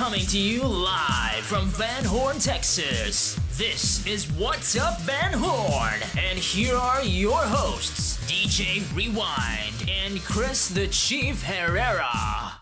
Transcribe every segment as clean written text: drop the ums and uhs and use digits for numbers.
Coming to you live from Van Horn, Texas. This is What's Up Van Horn. And here are your hosts, DJ Rewind and Chris the Chief Herrera.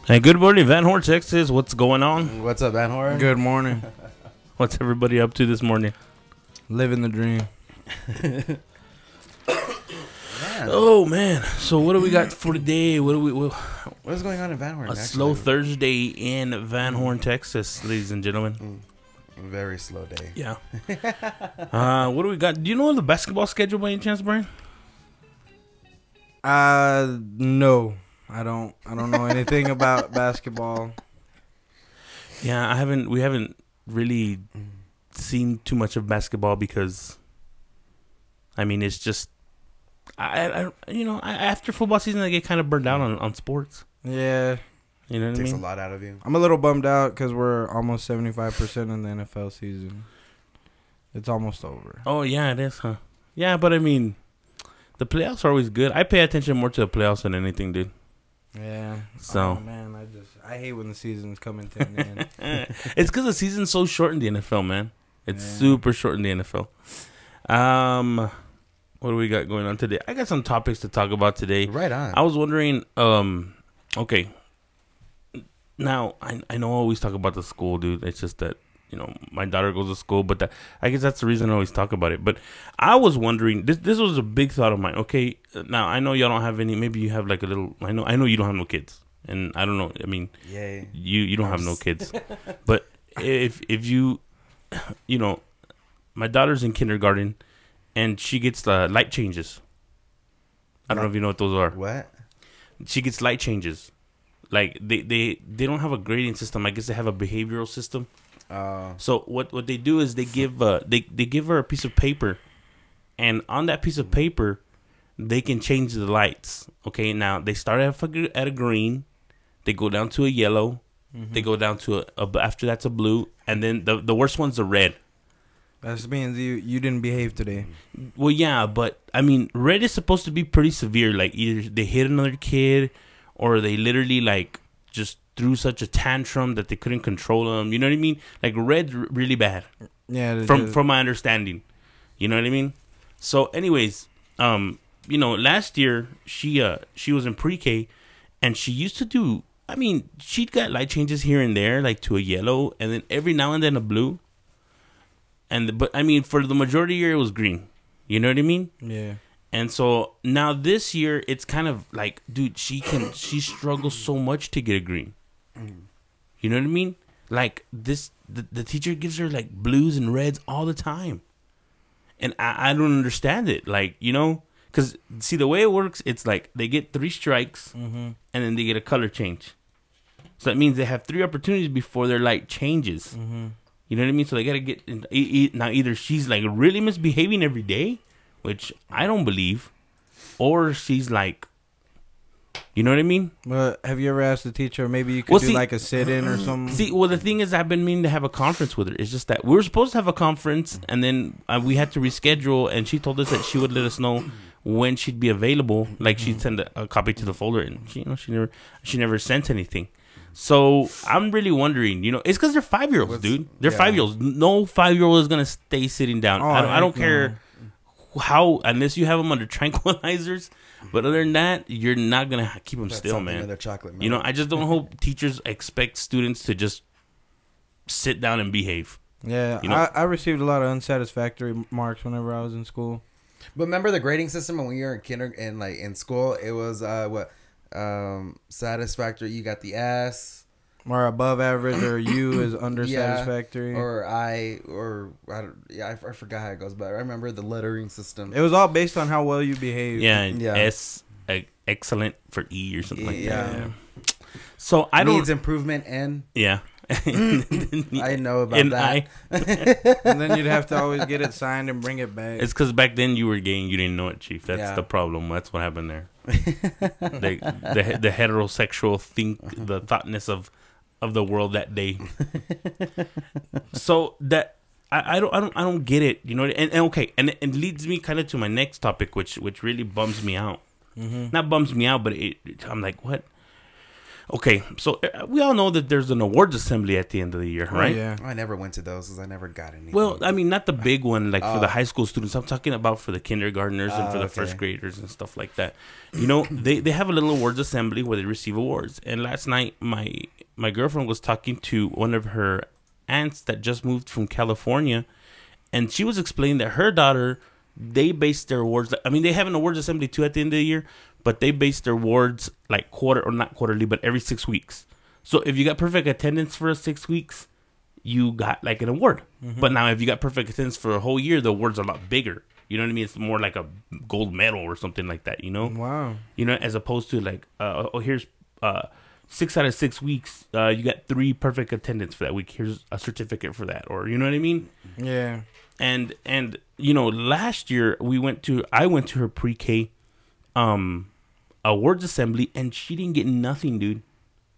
Hey, good morning, Van Horn, Texas. What's going on? What's up, Van Horn? Good morning. What's everybody up to this morning? Living the dream. Man. Oh man! So what do we got for today? What is going on in Van Horn? A slow Thursday in Van Horn, Texas, ladies and gentlemen. Very slow day. Yeah. What do we got? Do you know the basketball schedule by any chance, Brian? No. I don't know anything about basketball. Yeah, we haven't really seen too much of basketball because, I mean, it's just, after football season, I get kind of burned out on sports. Yeah. You know what I mean? Takes a lot out of you. I'm a little bummed out because we're almost 75% in the NFL season. It's almost over. Oh, yeah, it is, huh? Yeah, but I mean, the playoffs are always good. I pay attention more to the playoffs than anything, dude. Yeah. So. Oh, man, I hate when the season's coming to an end. It's because the season's so short in the NFL, man. It's super short in the NFL. What do we got going on today? I got some topics to talk about today. Right on. I was wondering, okay. Now, I know I always talk about the school, dude. It's just that, my daughter goes to school, but I guess that's the reason I always talk about it. But I was wondering, this was a big thought of mine. Okay, now I know y'all don't have any. Maybe you have like a little. I know you don't have no kids, and I don't know. I mean, yay, you don't have no kids, but if you, my daughter's in kindergarten, and she gets light changes. I don't know if you know what those are. What? She gets light changes, like they don't have a grading system. I guess they have a behavioral system. So what they do is they give her a piece of paper, and on that piece of paper, they can change the lights. Okay, now they start at a green, they go down to a yellow, they go down to after that's a blue, and then the worst one's a red. That means you didn't behave today. Well, yeah, but I mean, red is supposed to be pretty severe. Like either they hit another kid, or they literally like just threw such a tantrum that they couldn't control them. You know what I mean? Like red's really bad. Yeah. From my understanding, you know what I mean. So, anyways, last year she was in pre-K, and she used to do. I mean, she'd got light changes here and there, like to a yellow, and then every now and then a blue. But I mean, for the majority of the year, it was green. You know what I mean? Yeah. And so now this year, it's kind of like, dude, she struggles so much to get a green. You know what I mean? Like the teacher gives her like blues and reds all the time, and I don't understand it. Like, because see the way it works, it's like they get 3 strikes, and then they get a color change. So that means they have 3 opportunities before their light changes. You know what I mean? So they gotta get now. Either she's like really misbehaving every day, which I don't believe, or she's like, you know what I mean? Well, have you ever asked the teacher, maybe you could do like a sit-in or something? See, well, the thing is, I've been meaning to have a conference with her. It's just that we were supposed to have a conference, and then we had to reschedule, and she told us that she would let us know when she'd be available. Like, she'd send a copy to the folder, and she never sent anything. So I'm really wondering, it's because they're 5-year-olds, dude. They're 5-year-olds. No 5-year-old is gonna stay sitting down. I don't care how, unless you have them under tranquilizers. But other than that, you're not gonna keep them still, man. Chocolate, I just don't hope teachers expect students to just sit down and behave. Yeah, I received a lot of unsatisfactory marks whenever I was in school. But remember the grading system when you were in school? It was satisfactory. You got the S. Or above average, or U is under satisfactory. Or I forgot how it goes, but I remember the lettering system. It was all based on how well you behaved. Yeah, S, excellent for E or something like that. Yeah. So I don't needs improvement N. Yeah. I know about and that. And then you'd have to always get it signed and bring it back. It's because back then you were gay and you didn't know it, Chief. That's Yeah. the problem. That's what happened there. The heterosexual the thoughtness of the world that day. So that I don't get it, you know. And okay, and it leads me kind of to my next topic, which really bums me out. Not bums me out, but I'm like, what? Okay, so we all know that there's an awards assembly at the end of the year, right? Oh, yeah. I never went to those because I never got anything. Well, I mean, not the big one, like for the high school students. I'm talking about for the kindergartners and for the okay. first graders and stuff like that. You know, they have a little awards assembly where they receive awards. And last night, my girlfriend was talking to one of her aunts that just moved from California, and she was explaining that her daughter, they base their awards. I mean, they have an awards assembly too at the end of the year, but they base their awards like not quarterly, but every 6 weeks. So if you got perfect attendance for 6 weeks, you got like an award. But now if you got perfect attendance for a whole year, the award's a lot bigger. You know what I mean? It's more like a gold medal or something like that, you know? Wow. You know, as opposed to like, here's 6 out of 6 weeks, you got 3 perfect attendance for that week. Here's a certificate for that, or you know what I mean? Yeah. And you know, last year I went to her pre-K awards assembly, and she didn't get nothing, dude.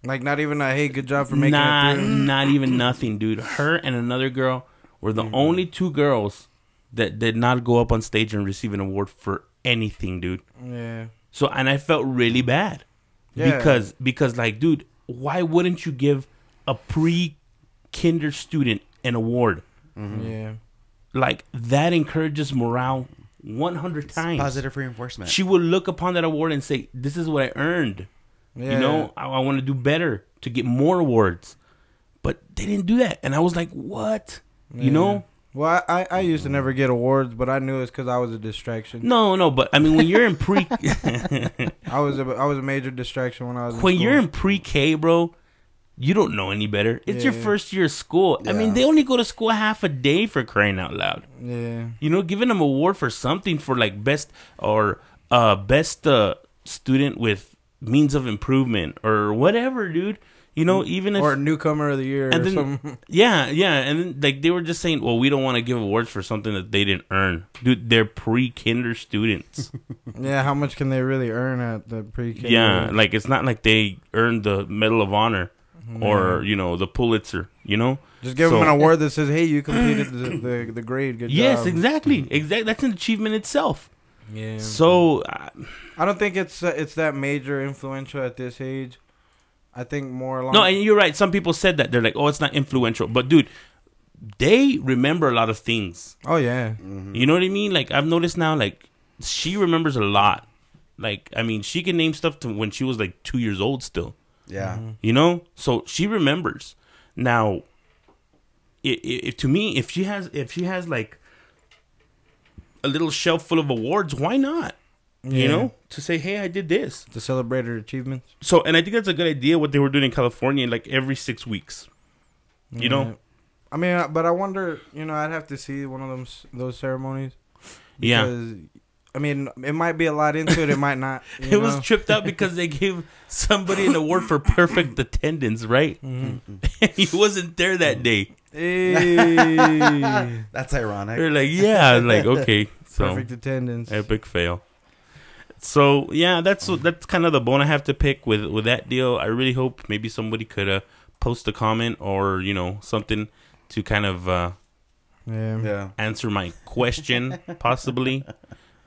Like, not even a, hey, good job for making it through. Not even nothing, dude. Her and another girl were the only 2 girls that did not go up on stage and receive an award for anything, dude. Yeah. So, and I felt really bad. Yeah. Because like, dude, why wouldn't you give a pre-kinder student an award? Yeah. Like, that encourages morale 100 times. Positive reinforcement. She would look upon that award and say, this is what I earned. Yeah. You know, I want to do better to get more awards. But they didn't do that. And I was like, what? You know? Well, I used to never get awards, but I knew it's because I was a distraction. No, but I mean, when you're in I was a major distraction when I was in when school. you're in pre-K, bro, you don't know any better. It's your Yeah. first year of school. I mean, Yeah. they only go to school half a day, for crying out loud. Yeah. You know, giving them an award for something, for like best student with means of improvement or whatever, dude. You know, even if Or newcomer of the year and or then something. yeah, and then like they were just saying, well, we don't want to give awards for something that they didn't earn, dude. They're pre-kinder students. Yeah, how much can they really earn at the pre-K? Yeah, like it's not like they earned the Medal of Honor or you know the Pulitzer. You know, Just give So- them an award that says, hey, you completed the grade. Good yes, job. exactly. That's an achievement itself. Yeah. So I don't think it's that major influential at this age. I think more along. no, and you're right. Some people said that they're like, oh, it's not influential, but dude, they remember a lot of things. Oh yeah. You know what I mean? Like I've noticed now, like she remembers a lot. Like I mean, she can name stuff to when she was like 2 years old still. Yeah. You know, so she remembers. Now, to me, if she has like a little shelf full of awards, why not? You Yeah. know, to say, hey, I did this. To celebrate her achievements. So, and I think that's a good idea. What they were doing in California, like every 6 weeks. You know, I mean, but I wonder. You know, I'd have to see one of those ceremonies. yeah. Because, I mean, it might be a lot into it. It might not. You It was know? tripped out because they gave somebody an award for perfect attendance, right? He wasn't there that day. Hey. That's ironic. They're like, yeah, like okay, so Perfect attendance. epic fail. So yeah, that's kind of the bone I have to pick with that deal. I really hope maybe somebody could post a comment or you know something to kind of Yeah. Yeah. answer my question. Possibly,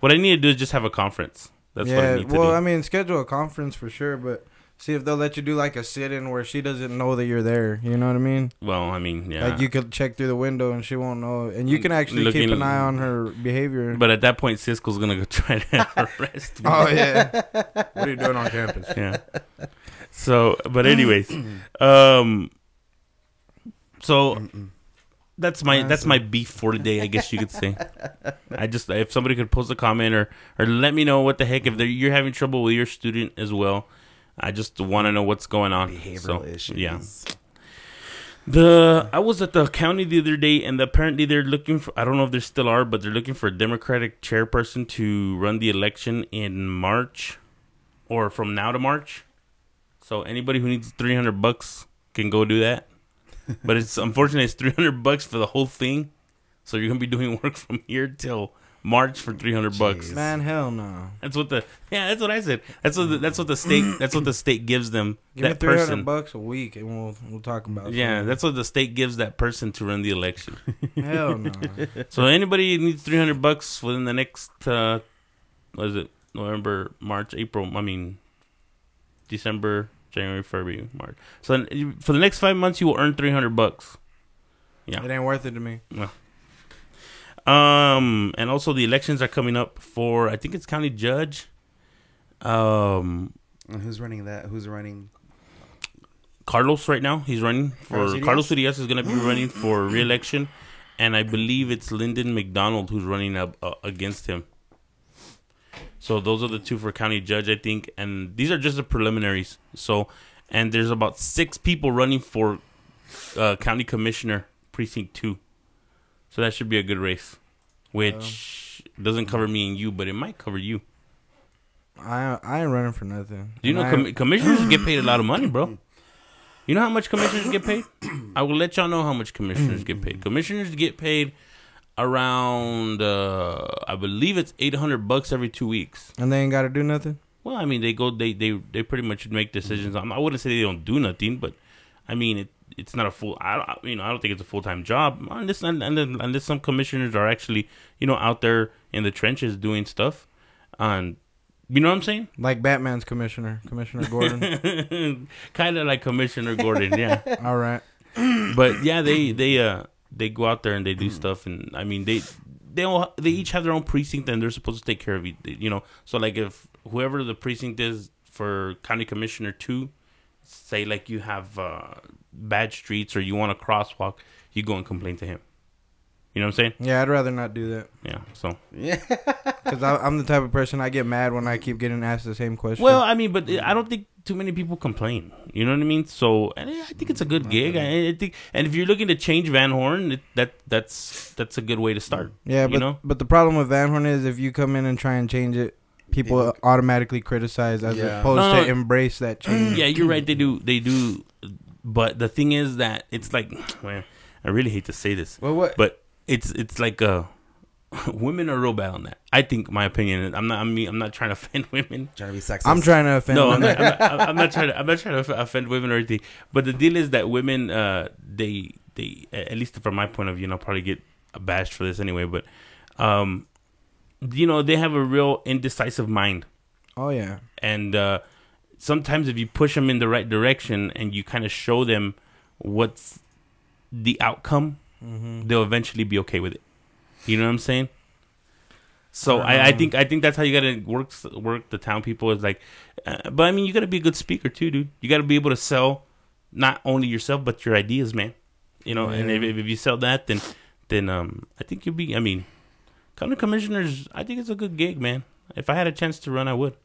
what I need to do is just have a conference. That's what I need to do. Well, I mean, schedule a conference for sure, but see if they'll let you do like a sit-in where she doesn't know that you're there. You know what I mean? Well, I mean, yeah. Like you could check through the window and she won't know, and you can actually keep Looking- an eye on her behavior. But at that point, Cisco's gonna go try to arrest me. Oh yeah. What are you doing on campus? Yeah. So, but anyways, so that's my beef for today, I guess you could say. I just if somebody could post a comment or let me know what the heck if you're having trouble with your student as well. I just want to know what's going on. Behavioral So, issues. Yeah. I was at the county the other day, and apparently they're looking for. I don't know if there still are, but they're looking for a Democratic chairperson to run the election in March, or from now to March. So anybody who needs $300 can go do that. But it's unfortunately it's $300 for the whole thing. So you're gonna be doing work from here till March for $300. Man, hell no. That's what that's what I said. That's what the state gives them. Give me that person. $300 a week, and we'll talk about. Yeah, that's what the state gives that person to run the election. Hell no. So anybody needs $300 within the next what is it? November, March, April. I mean, December, January, February, March. So for the next 5 months, you will earn $300. Yeah, It ain't worth it to me. no. And also the elections are coming up for I think it's county judge. And who's running that? Who's running? Carlos right now. He's running Carlos for Urias? Carlos Urias is going to be running for re-election, and I believe it's Lyndon McDonald who's running up against him. So those are the two for county judge, I think, and these are just the preliminaries. So, and there's about 6 people running for county commissioner precinct 2. So that should be a good race, which doesn't cover me and you, but it might cover you. I ain't running for nothing. Do you know commissioners get paid a lot of money, bro? You know how much commissioners get paid? I will let y'all know how much commissioners get paid. Commissioners get paid around, I believe it's $800 every 2 weeks. And they ain't got to do nothing? Well, I mean, they pretty much make decisions. I wouldn't say they don't do nothing, but I mean, it's not a full. I don't think it's a full-time job. Unless some commissioners are actually, out there in the trenches doing stuff, and you know what I'm saying? Like Batman's Commissioner Gordon. Kind of like Commissioner Gordon, yeah. All right. But yeah, they go out there and they do stuff, and I mean they each have their own precinct and they're supposed to take care of it. So like if whoever the precinct is for County Commissioner 2, say like you have bad streets or you want a crosswalk, you go and complain to him. You know what I'm saying? Yeah, I'd rather not do that. Yeah. So. Yeah. Because I'm the type of person I get mad when I keep getting asked the same question. Well, I mean, but I don't think too many people complain. You know what I mean? So, and I think it's a good gig. I think, and if you're looking to change Van Horn, that's a good way to start. Yeah, but the problem with Van Horn is if you come in and try and change it, people automatically criticize as opposed to embrace that change. Yeah, you're right. They do. But the thing is that it's like, man, I really hate to say this. Well, what? But it's like women are real bad on that. I think, my opinion. I'm not trying to offend women. Trying to be sexist. I'm trying to offend. No, women. I'm not trying to offend women or anything. But the deal is that women, they at least from my point of view, and I'll probably get bashed for this anyway. But they have a real indecisive mind. Oh yeah. And sometimes if you push them in the right direction and you kind of show them what's the outcome, they'll eventually be okay with it. You know what I'm saying? So I think that's how you gotta work the town people is like, but I mean you gotta be a good speaker too, dude. You gotta be able to sell not only yourself but your ideas, man. And if you sell that, then I think you'll be. I mean, county commissioners, I think it's a good gig, man. If I had a chance to run, I would.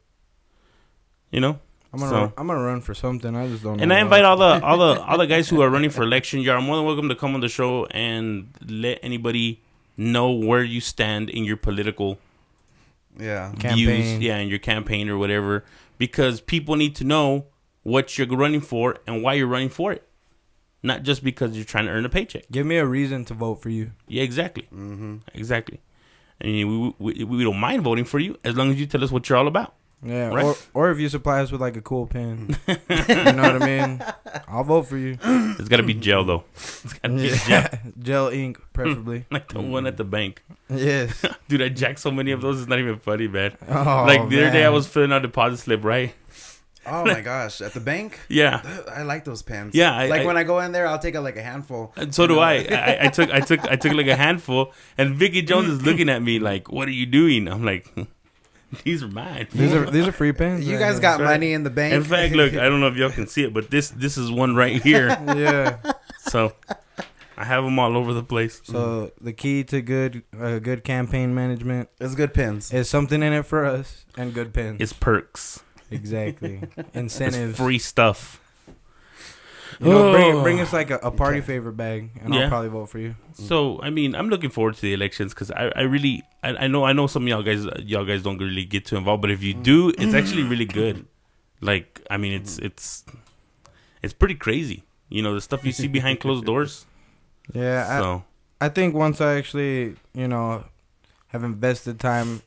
I'm gonna run for something. I just don't know. And I invite all the guys who are running for election. You are more than welcome to come on the show and let anybody know where you stand in your political views, campaign. in your campaign or whatever, because people need to know what you're running for and why you're running for it, not just because you're trying to earn a paycheck. Give me a reason to vote for you. Yeah, exactly. Exactly. I mean, we don't mind voting for you as long as you tell us what you're all about. Yeah, right? or if you supply us with like a cool pen, you know what I mean. I'll vote for you. It's got to be gel though. It's got to be gel. Gel ink, preferably. Like the one at the bank. Yes. Dude, I jacked so many of those. It's not even funny, man. Oh, like the other day, I man. was filling out a deposit slip, right? Oh my gosh, at the bank? Yeah. I like those pens. Yeah, when I go in there, I'll take like a handful. And so do I. I took like a handful, and Vicky Jones is looking at me like, "What are you doing?" I'm like, "These are mine." These are free pens. You guys got money in the bank. In fact, look, I don't know if y'all can see it, but this is one right here. Yeah. So I have them all over the place. So the key to good campaign management It's good pens. is something in it for us and good pens. It's perks. Exactly. It's Incentives. free stuff. Bring us like a party favor bag, and Yeah. I'll probably vote for you. So I mean, I'm looking forward to the elections because I know some of y'all guys don't really get too involved, but if you do, it's actually really good. Like I mean, it's pretty crazy. You know, the stuff you see behind closed doors. Yeah, So I think once I actually, you know, have invested time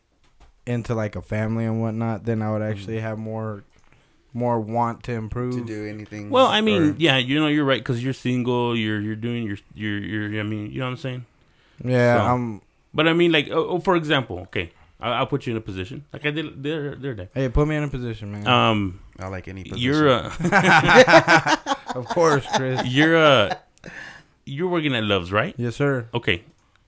into like a family and whatnot, then I would actually have more want to improve. To do anything. well, I mean, yeah, you know, you're right because you're single. You're doing your. I mean, you know what I'm saying? Yeah, So, but I mean, like, for example, okay, I'll put you in a position like I did the other day. Hey, put me in a position, man. I like any position. You're Of course, Chris. you're working at Love's, right? Yes, sir. Okay,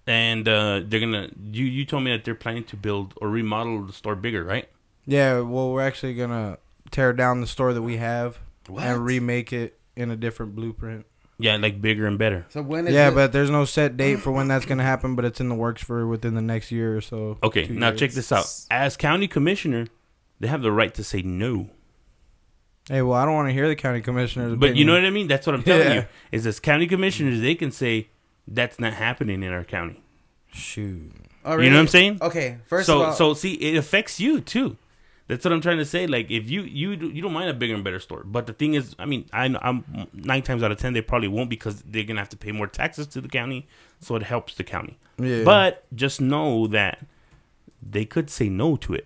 and they're gonna. You told me that they're planning to build or remodel the store bigger, right? Yeah, well, we're actually gonna tear down the store that we have What? and remake it in a different blueprint. Yeah, like bigger and better. So when is Yeah, it? but there's no set date for when that's gonna happen, but it's in the works for within the next year or so. Okay, 2 now years. check this out. As county commissioner, they have the right to say no. Hey, well, I don't want to hear the county commissioner's But you know opinion. what I mean? That's what I'm telling Yeah. you. Is as county commissioners, they can say that's not happening in our county. Shoot. Oh, You know what I'm saying? Okay, first of all, So see, it affects you too. That's what I'm trying to say. Like, if you don't mind a bigger and better store, but the thing is, I mean, I'm 9 times out of 10 they probably won't because they're gonna have to pay more taxes to the county, so it helps the county. Yeah. But just know that they could say no to it.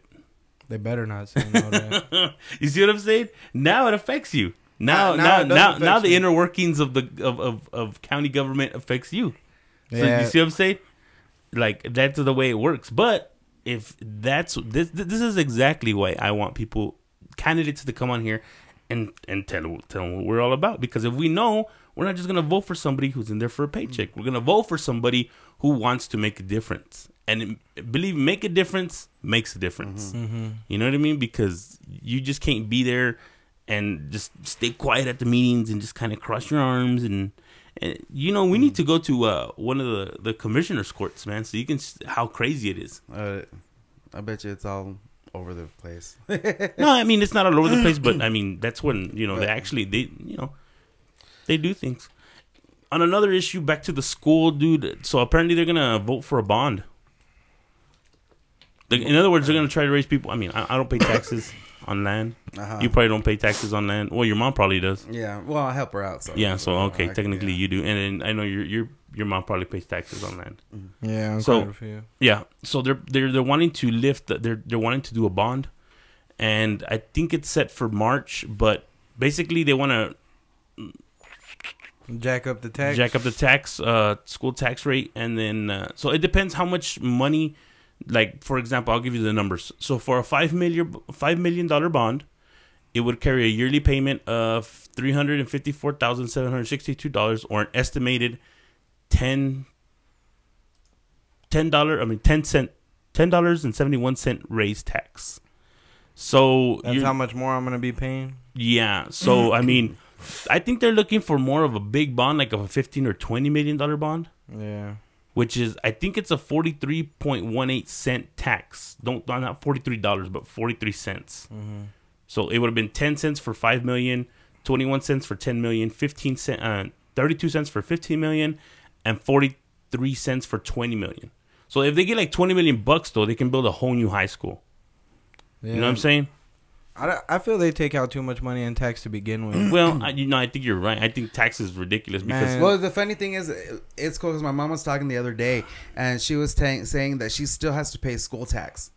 They better not say no to that. You see what I'm saying? Now it affects you. Now Now it does affect now the you. inner workings of the of county government affects you. So Yeah. you see what I'm saying? Like, that's the way it works. But if that's this is exactly why I want candidates to come on here and tell them what we're all about. Because if we know, we're not just gonna vote for somebody who's in there for a paycheck. We're gonna vote for somebody who wants to make a difference. And believe me, make a difference makes a difference. Mm-hmm. You know what I mean? Because you just can't be there and just stay quiet at the meetings and just kind of cross your arms and you know, we need to go to one of the commissioners' courts, man, so you can how crazy it is. I bet you it's all over the place. No, I mean, it's not all over the place, but I mean, that's when, you know, they do things. On another issue, back to the school, dude. So apparently they're gonna vote for a bond. In other words, they're gonna try to raise people. I mean, I don't pay taxes on land. Uh-huh. You probably don't pay taxes on land. Well, your mom probably does. Yeah, well, I help her out. So Yeah, so okay, technically yeah. you do, and then I know your mom probably pays taxes on land. Yeah, I'm So- glad for you. Yeah, so they're wanting to lift. They're wanting to do a bond, and I think it's set for March. But basically, they want to Jack up the tax. jack up the school tax rate, and then so it depends how much money. Like, for example, I'll give you the numbers. So for a $5 million bond, it would carry a yearly payment of $354,762, or an estimated $10.71 raised tax. So That's how much more I'm gonna be paying. yeah. So I mean, I think they're looking for more of a big bond, like of a $15 or $20 million bond. Yeah. Which is, I think it's a 43.18 tax. Not $43, but 43 cents. Mm-hmm. So it would have been 10 cents for 5 million, 21 cents for 10 million, 32 cents for 15 million, and 43 cents for 20 million. So if they get like 20 million bucks, though, they can build a whole new high school. Yeah. You know what I'm saying? I feel they take out too much money in tax to begin with. Well, I think you're right. I think tax is ridiculous because Man. Well, the funny thing is, it's cool because my mom was talking the other day, and she was saying that she still has to pay school tax.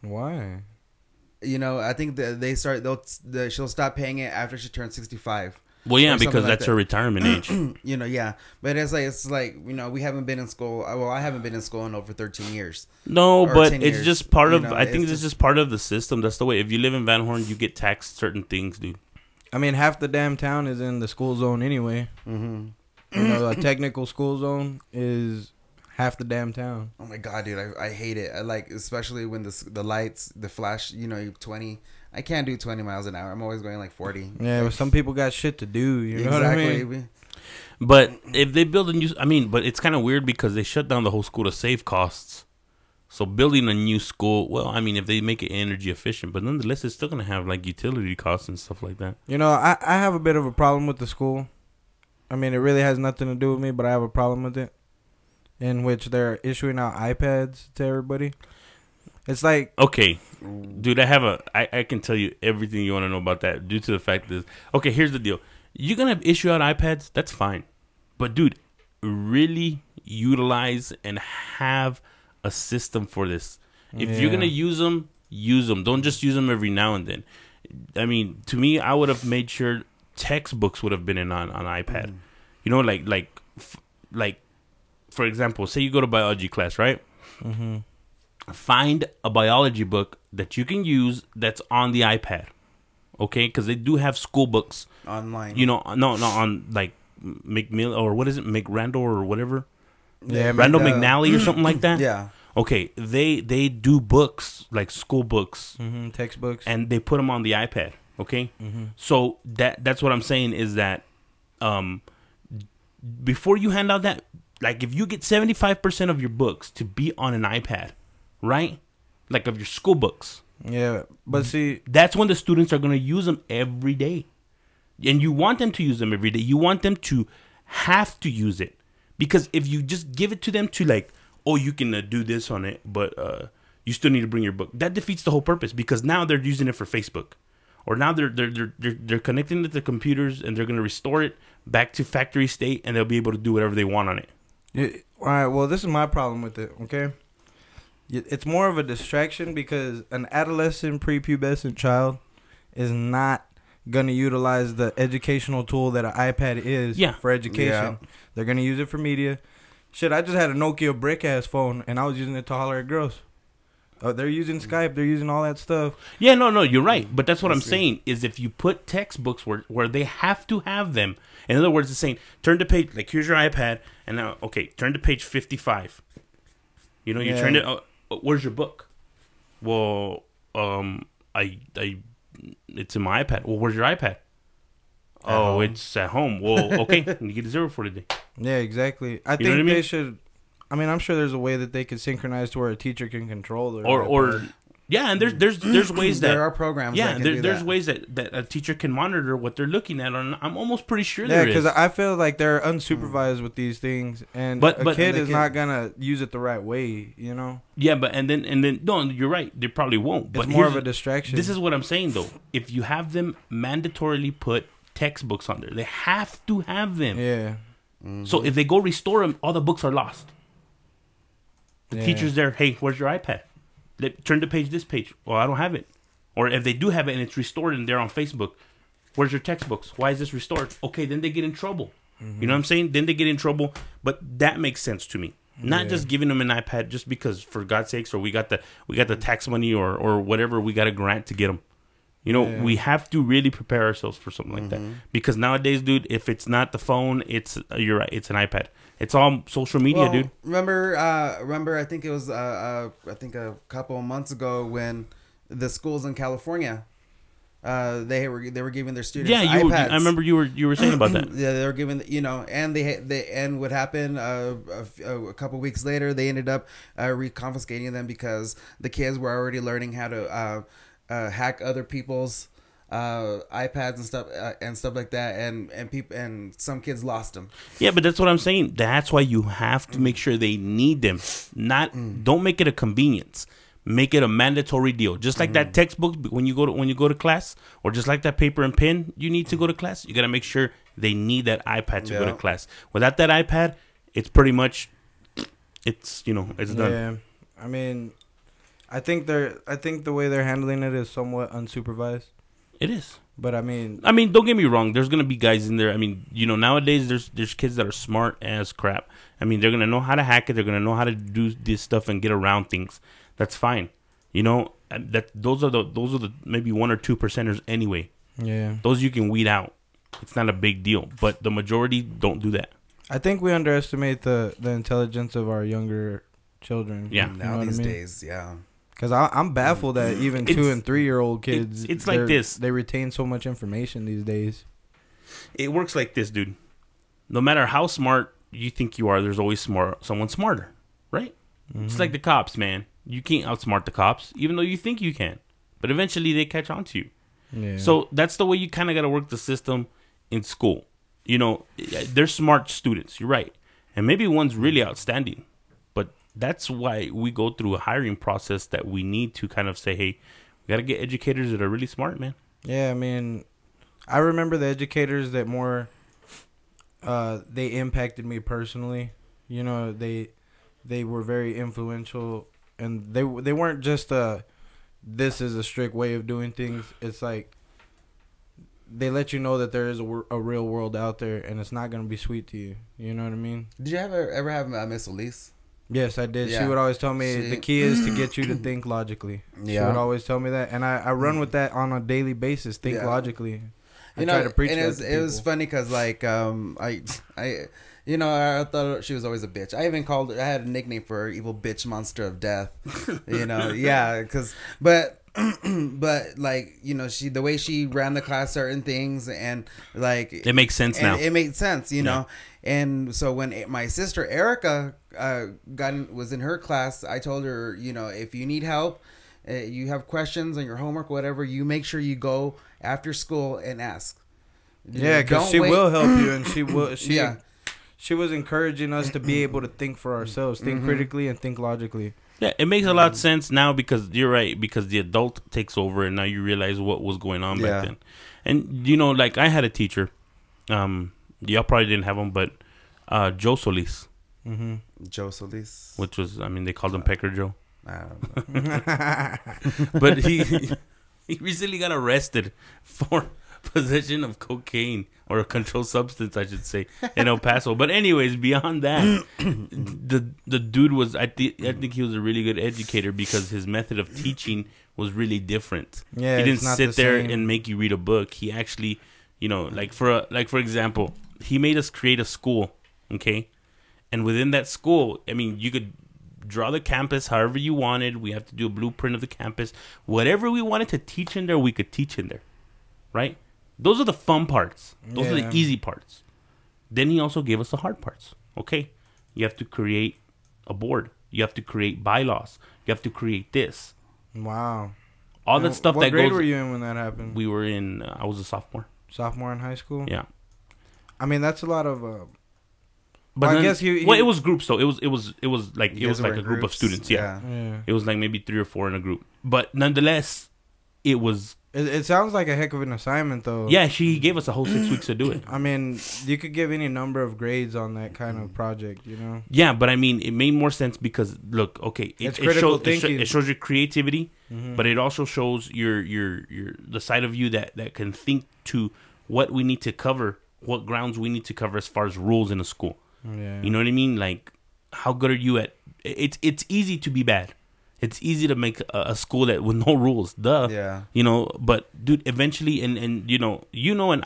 Why? You know, I think that she'll stop paying it after she turns 65. well, yeah, or something because like that's that. her retirement age. You know, yeah, but it's like you know, we haven't been in school. Well, I haven't been in school in over 13 years. No, Or but 10 it's years, just part you of. know, I think it's it's just part of the system. That's the way. If you live in Van Horn, you get taxed certain things, dude. I mean, half the damn town is in the school zone anyway. Mm-hmm. You know, a technical school zone is half the damn town. Oh my god, dude, I hate it. I like, especially when the lights, the flash. You know, 20. I can't do 20 miles an hour. I'm always going like 40. Yeah, but some people got shit to do. You know Exactly. what I mean? But if they build a new, but it's kind of weird because they shut down the whole school to save costs. So building a new school, well, I mean, if they make it energy efficient, but nonetheless, it's still gonna have like utility costs and stuff like that. You know, I have a bit of a problem with the school. I mean, it really has nothing to do with me, but I have a problem with it. In which they're issuing out iPads to everybody. It's like, Okay, dude, I can tell you everything you want to know about that due to the fact that, okay, here's the deal. you're gonna issue out iPads. That's fine, but dude, really utilize and have a system for this. If you're gonna use them, use them. Don't just use them every now and then. I mean, to me, I would have made sure textbooks would have been in on iPad. You know, like for example, say you go to biology class, right? Find a biology book that you can use that's on the iPad. Okay, because they do have school books online. You know, no, on like McMill or what is it, McRandall or whatever. Yeah, Randall McNally or something like that. Yeah. Okay, they do books like school books, textbooks, and they put them on the iPad. Okay, so that's what I'm saying is that before you hand out that, like if you get 75% of your books to be on an iPad, right? Like of your school books. Yeah, but see, that's when the students are going to use them every day. And you want them to use them every day. You want them to have to use it. Because if you just give it to them to like, oh, you can do this on it, but you still need to bring your book. That defeats the whole purpose because now they're using it for Facebook. Or now they're connecting it to the computers and they're going to restore it back to factory state and they'll be able to do whatever they want on it. Yeah, all right, well, this is my problem with it, okay? It's more of a distraction because an adolescent, prepubescent child is not going to utilize the educational tool that an iPad is for education. Yeah. They're going to use it for media. Shit, I just had a Nokia brick-ass phone, and I was using it to holler at girls. They're using Skype. They're using all that stuff. Yeah, no, you're right. But that's what I'm saying is if you put textbooks where they have to have them. In other words, it's saying, turn to page, like here's your iPad, and now, okay, turn to page 55. You know, you turn it... where's your book? Well, it's in my iPad. Well, where's your iPad? Oh, it's at home. Well, okay, you get a 0 for today. Yeah, exactly. I think they should. I mean, I'm sure there's a way that they could synchronize to where a teacher can control it. Or yeah, and there's ways that there are programs. Yeah, that can there's ways that a teacher can monitor what they're looking at. And I'm almost pretty sure there is. Yeah, because I feel like they're unsupervised with these things, and a kid is not gonna use it the right way, you know. Yeah, but and then no, you're right. They probably won't. But it's more of a distraction. This is what I'm saying though. If you have them mandatorily put textbooks on there, they have to have them. Yeah. So if they go restore them, all the books are lost. The teacher's there. Hey, where's your iPad? Turn to this page. Well, I don't have it. Or if they do have it and it's restored and they're on Facebook, where's your textbooks? Why is this restored? Okay, then they get in trouble. You know what I'm saying? Then they get in trouble. But that makes sense to me. Not just giving them an iPad just because, for God's sakes, or we got the tax money or whatever, we got a grant to get them. You know, we have to really prepare ourselves for something like that. Because nowadays, dude, if it's not the phone, you're right, it's an iPad. It's all social media, dude. Remember, I think it was, a couple of months ago when the schools in California, they were giving their students iPads. I remember you were saying about that. Yeah, they were giving, and and what happened a couple of weeks later, they ended up reconfiscating them because the kids were already learning how to hack other people's iPads and stuff like that, and people, and some kids lost them. Yeah, but that's what I'm saying. That's why you have to make sure they need them. Don't make it a convenience. Make it a mandatory deal. Just like that textbook when you go to class, or just like that paper and pen you need to go to class. You got to make sure they need that iPad to go to class. Without that iPad, it's pretty much it's done. Yeah, I mean, I think the way they're handling it is somewhat unsupervised. It is. But I mean, don't get me wrong. There's gonna be guys in there. I mean, nowadays there's kids that are smart as crap. I mean, they're gonna know how to hack it. They're gonna know how to do this stuff and get around things. That's fine. Those are the maybe 1 or 2 percenters anyway. Yeah. Those you can weed out. It's not a big deal. But the majority don't do that. I think we underestimate the intelligence of our younger children. Yeah. Now these days, yeah. Because I'm baffled that even 2 and 3 year old kids, it's like this. They retain so much information these days. It works like this, dude. No matter how smart you think you are, there's always someone smarter, right? It's like the cops, man. You can't outsmart the cops, even though you think you can. But eventually they catch on to you. Yeah. So that's the way you kind of got to work the system in school. They're smart students. You're right. And maybe one's really outstanding. That's why we go through a hiring process that we need to kind of say, hey, we got to get educators that are really smart, man. Yeah, I mean, I remember the educators that more they impacted me personally. You know, they were very influential, and they weren't just this is a strict way of doing things. It's like they let you know that there is a real world out there, and it's not going to be sweet to you. You know what I mean? Did you ever have Miss Elise? Yes, I did. Yeah. She would always tell me the key is to get you to think logically. She would always tell me that, and I run with that on a daily basis. Think logically. I try to preach and that to it was funny because like I I thought she was always a bitch. I even called her. I had a nickname for her, Evil Bitch Monster of Death. But like the way she ran the class, certain things, and like it makes sense now. It made sense, you know. And so when my sister Erica was in her class, I told her, if you need help, you have questions on your homework, whatever, you make sure you go after school and ask. Yeah, because she will help you, and she will. She was encouraging us to be able to think for ourselves, think critically, and think logically. Yeah, it makes a lot of sense now because you're right, because the adult takes over and now you realize what was going on back then. And, like I had a teacher, y'all probably didn't have him, but Joe Solis. Mm-hmm. Joe Solis. Which was, they called him Pecker Joe. I don't know. But he recently got arrested for possession of cocaine, or a controlled substance, I should say, in El Paso. But anyways, beyond that, the dude was, I think he was a really good educator because his method of teaching was really different. Yeah, he didn't sit there and make you read a book. He actually, for example, he made us create a school, okay? And within that school, you could draw the campus however you wanted. We have to do a blueprint of the campus. Whatever we wanted to teach in there, we could teach in there, right? Those are the fun parts. Those are the easy parts. Then he also gave us the hard parts. Okay, you have to create a board. You have to create bylaws. You have to create this. Wow. All that stuff that goes... What grade were you in when that happened? We were in... I was a sophomore. Sophomore in high school? Yeah. That's a lot of... But I then, guess he it was groups though. It was like a group of students. Yeah. It was like maybe 3 or 4 in a group. But nonetheless, it was... It sounds like a heck of an assignment, though. Yeah, she gave us a whole 6 weeks to do it. You could give any number of grades on that kind of project, Yeah, but it made more sense because, look, okay, it's critical thinking. It shows your creativity, but it also shows your the side of you that can think to what we need to cover, what grounds we need to cover as far as rules in a school. Yeah. You know what I mean? Like, how good are you at? It's easy to be bad. It's easy to make a school that with no rules, duh. Yeah. But dude, eventually, and and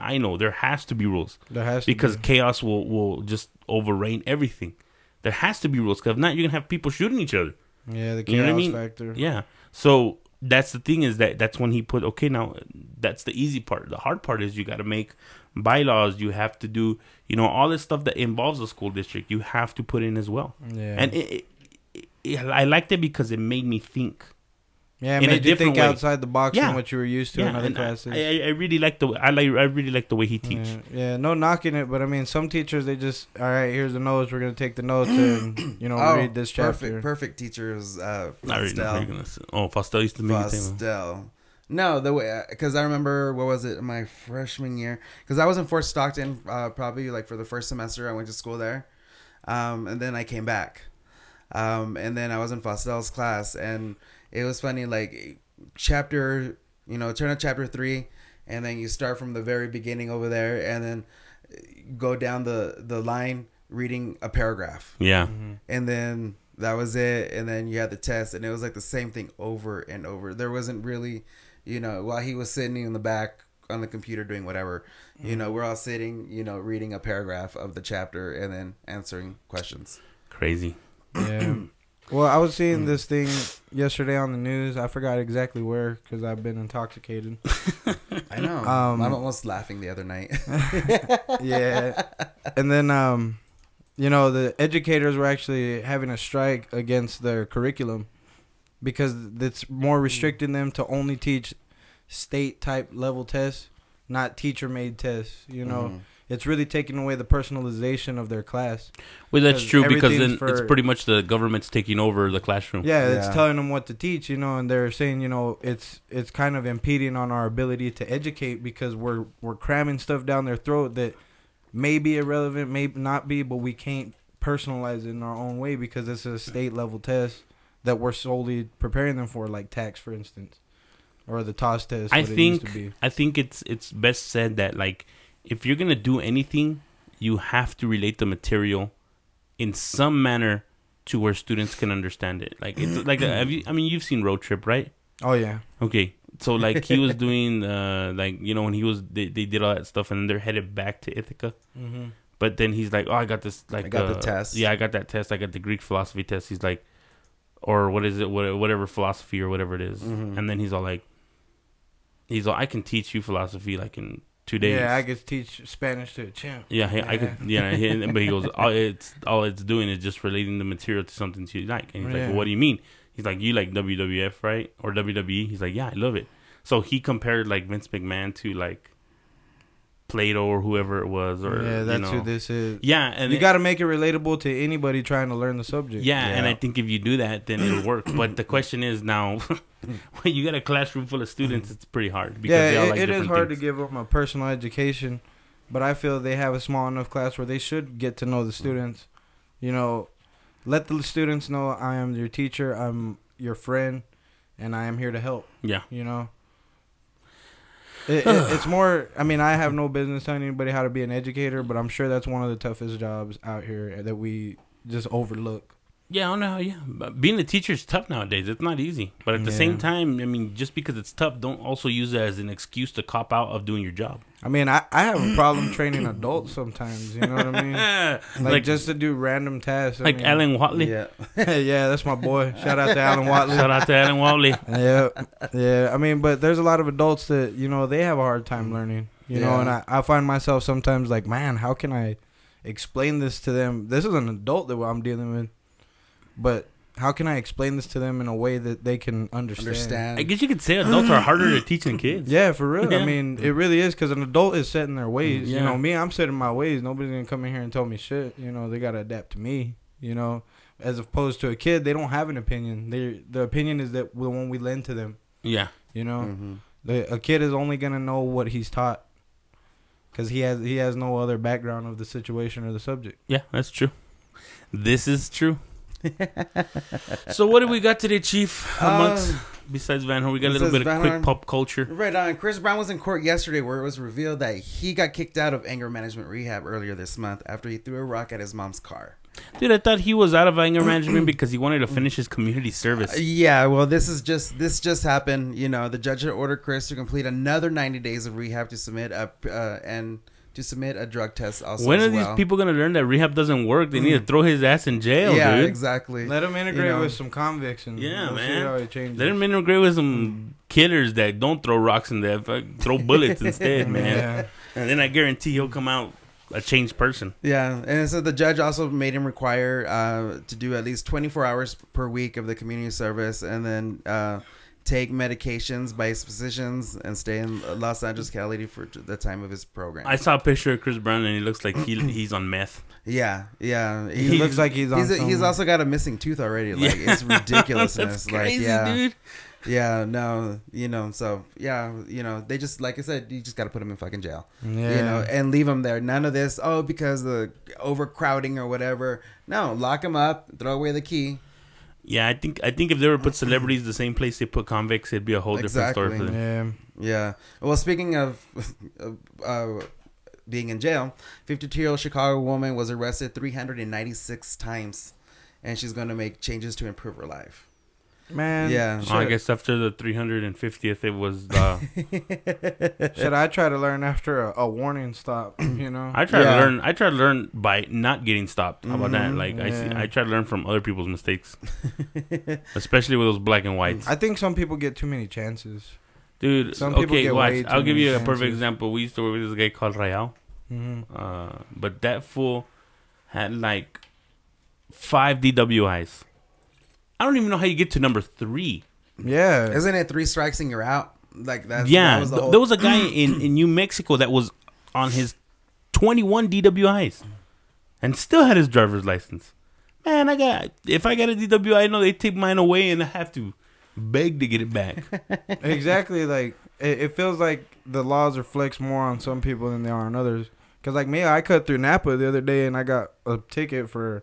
I know there has to be rules. There has to because chaos will just overreign everything. There has to be rules because if not, you're gonna have people shooting each other. Yeah, the chaos factor. Yeah. So that's the thing is that's when he put now that's the easy part. The hard part is you got to make bylaws. You have to do all this stuff that involves the school district. You have to put in as well. Yeah. And I liked it because it made me think. Yeah, it made you think outside the box from what you were used to in other classes. I really like the way he teaches. Yeah, no knocking it, but some teachers they just all right. Here's the notes. We're gonna take the notes and read this chapter. Perfect teachers. Fostel. Fostel used to make it. Fostel. No, the way because I remember what was it my freshman year because I was in Fort Stockton probably like for the first semester I went to school there, and then I came back. And then I was in Fostel's class, and it was funny. Like chapter, turn to chapter 3, and then you start from the very beginning over there, and then go down the line reading a paragraph. Yeah, and then that was it. And then you had the test, and it was like the same thing over and over. There wasn't really, while he was sitting in the back on the computer doing whatever, we're all sitting, reading a paragraph of the chapter and then answering questions. Crazy. Yeah. Well, I was seeing this thing yesterday on the news. I forgot exactly where because I've been intoxicated. I know. I'm almost laughing the other night. Yeah. And then, the educators were actually having a strike against their curriculum because it's more restricting them to only teach state type level tests, not teacher made tests, it's really taking away the personalization of their class. Well, that's 'Cause true because then everything's it's for- pretty much the government's taking over the classroom. Yeah, Yeah. it's telling them what to teach, you know, and they're saying, you know, it's kind of impeding on our ability to educate because we're cramming stuff down their throat that may be irrelevant, may not be, but we can't personalize it in our own way because it's a state level test that we're solely preparing them for, like tax, for instance, or the TOS test. I what it used to think be. it's best said that like if you're gonna do anything, you have to relate the material in some manner to where students can understand it. Like it's like you've seen Road Trip, right? Oh yeah, Okay, so like he was doing like you know when they did all that stuff and then they're headed back to Ithaca. mm-hmm. But then he's like, oh, I got this like I got the test. Yeah, I got that test. I got the Greek philosophy test. He's like, or what is it? Whatever philosophy or whatever it is. Mhm. And then he's all, I can teach you philosophy like in 2 days. Yeah, I could teach Spanish to a chimp. Yeah, I could. Yeah, but he goes, all it's doing is just relating the material to something you like. And he's like, Yeah. well, what do you mean? He's like, you like WWF, right? Or WWE? He's like, yeah, I love it. So he compared like Vince McMahon to like Plato or whoever it was, or Yeah, that's you know. who this is. Yeah, and You got to make it relatable to anybody trying to learn the subject. Yeah, and Yeah. I think if you do that, then it'll work. But the question is now, when you got a classroom full of students, it's pretty hard. Yeah, they all like it is different hard things. to give them a personal education, but I feel they have a small enough class where they should get to know the students. You know, let the students know I am your teacher, I'm your friend, and I am here to help. Yeah. You know, it's more. I mean, I have no business telling anybody how to be an educator, but I'm sure that's one of the toughest jobs out here that we just overlook. Yeah, I don't know. Yeah, but being a teacher is tough nowadays. It's not easy. But at the Yeah. same time, I mean, just because it's tough, don't also use it as an excuse to cop out of doing your job. I mean, I have a problem training adults sometimes. You know what I mean? Like just to do random tasks. I like mean, Alan Watley. Yeah. yeah, that's my boy. Shout out to Alan Watley. Shout out to Alan Watley. Yeah. I mean, but there's a lot of adults that they have a hard time learning. You know, Yeah. and I find myself sometimes like, man, how can I explain this to them? This is an adult that I'm dealing with, but how can I explain this to them in a way that they can understand? I guess you could say adults are harder to teach than kids. Yeah, for real. Yeah. I mean, it really is because an adult is set in their ways. Yeah. You know, me, I'm set in my ways. Nobody's gonna come in here and tell me shit. You know, they gotta adapt to me. You know, as opposed to a kid, they don't have an opinion. The opinion is that the one we lend to them. Yeah. You know, Mhm. a kid is only gonna know what he's taught because he has no other background of the situation or the subject. Yeah, that's true. This is true. So what do we got today, Chief? Amongst besides Van Horn, we got a little bit of Van quick Horn. pop culture. Right on. Chris Brown was in court yesterday where it was revealed that he got kicked out of anger management rehab earlier this month after he threw a rock at his mom's car. Dude, I thought he was out of anger management because he wanted to finish his community service. Yeah, well, this just happened. You know, the judge had ordered Chris to complete another 90 days of rehab to submit a drug test. Also, When as are these well. people gonna learn that rehab doesn't work? They need to throw his ass in jail, Yeah, dude. exactly. Let him integrate You know. with some convicts and Yeah, we'll see man. how it changes. Let him integrate with some killers that don't throw rocks in there, throw bullets instead, man. Yeah. And then I guarantee he'll come out a changed person. Yeah, and so the judge also made him require to do at least 24 hours per week of the community service, and then take medications by his physicians and stay in Los Angeles County for the time of his program. I saw a picture of Chris Brown and he looks like he's on meth. Yeah. He looks like he's on He's some- also got a missing tooth already. Like it's ridiculousness. That's crazy, like yeah, dude. yeah, no, so yeah, they just like I said, you just got to put him in fucking jail. Yeah. And leave him there. None of this. Oh, because the overcrowding or whatever. No, lock him up. Throw away the key. Yeah, I think if they were put celebrities the same place they put convicts, it'd be a whole different story for Exactly. them. Yeah. Yeah. Well, speaking of being in jail, 52-year-old Chicago woman was arrested 396 times, and she's going to make changes to improve her life. Man. Yeah. Oh, I guess after the 350th, it was. Should I try to learn after a warning stop? You know. I try Yeah. to learn. I try to learn by not getting stopped. How about that? Mhm. Like Yeah. I try to learn from other people's mistakes, especially with those black and whites. I think some people get too many chances. Dude, Some people okay, get watch. way too I'll give many you a perfect chances. example. We used to work with this guy called Rayal. Mm-hmm. But that fool had like 5 DWIs. I don't even know how you get to number 3. Yeah. Isn't it 3 strikes and you're out? Like that. Yeah, That was the whole, there was a guy in New Mexico that was on his 21 DWIs, and still had his driver's license. Man, if I got a DWI, I know they take mine away, and I have to beg to get it back. Exactly. Like it feels like the laws are flexed more on some people than they are on others. Cause like me, I cut through Napa the other day, and I got a ticket for